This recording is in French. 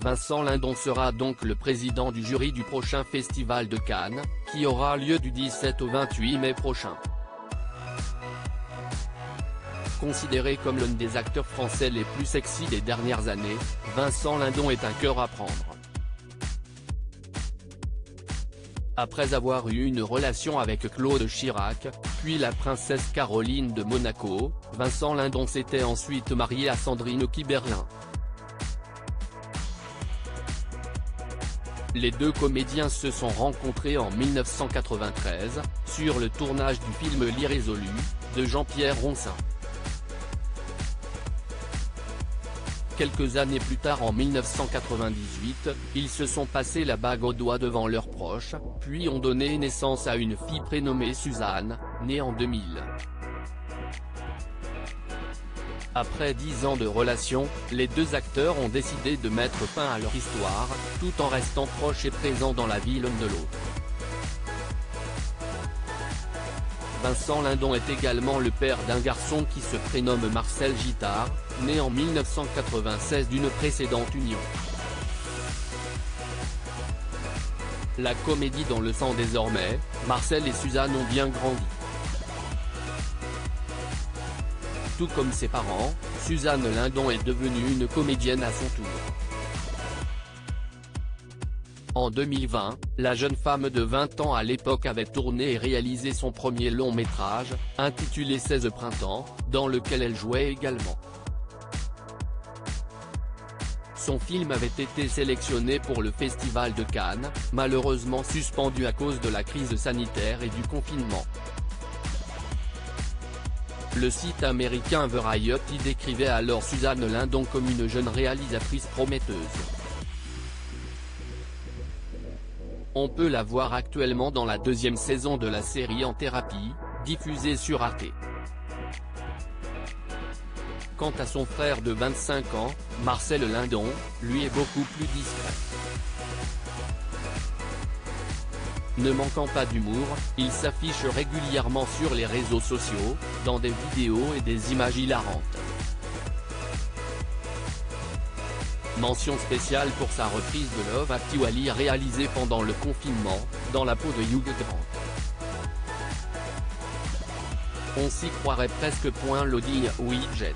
Vincent Lindon sera donc le président du jury du prochain Festival de Cannes, qui aura lieu du 17 au 28 mai prochain. Considéré comme l'un des acteurs français les plus sexy des dernières années, Vincent Lindon est un cœur à prendre. Après avoir eu une relation avec Claude Chirac, puis la princesse Caroline de Monaco, Vincent Lindon s'était ensuite marié à Sandrine Kiberlin. Les deux comédiens se sont rencontrés en 1993, sur le tournage du film L'Irrésolu, de Jean-Pierre Ronsin. Quelques années plus tard en 1998, ils se sont passé la bague au doigt devant leurs proches, puis ont donné naissance à une fille prénommée Suzanne, née en 2000. Après 10 ans de relation, les deux acteurs ont décidé de mettre fin à leur histoire, tout en restant proches et présents dans la vie l'un de l'autre. Vincent Lindon est également le père d'un garçon qui se prénomme Marcel Gittard, né en 1996 d'une précédente union. La comédie dans le sang désormais, Marcel et Suzanne ont bien grandi. Tout comme ses parents, Suzanne Lindon est devenue une comédienne à son tour. En 2020, la jeune femme de 20 ans à l'époque avait tourné et réalisé son premier long métrage, intitulé 16 printemps, dans lequel elle jouait également. Son film avait été sélectionné pour le Festival de Cannes, malheureusement suspendu à cause de la crise sanitaire et du confinement. Le site américain Variety décrivait alors Suzanne Lindon comme une jeune réalisatrice prometteuse. On peut la voir actuellement dans la deuxième saison de la série En thérapie, diffusée sur Arte. Quant à son frère de 25 ans, Marcel Lindon, lui est beaucoup plus discret. Ne manquant pas d'humour, il s'affiche régulièrement sur les réseaux sociaux, dans des vidéos et des images hilarantes. Mention spéciale pour sa reprise de Love Actually réalisée pendant le confinement, dans la peau de Hugh Grant. On s'y croirait presque. Loading Widget.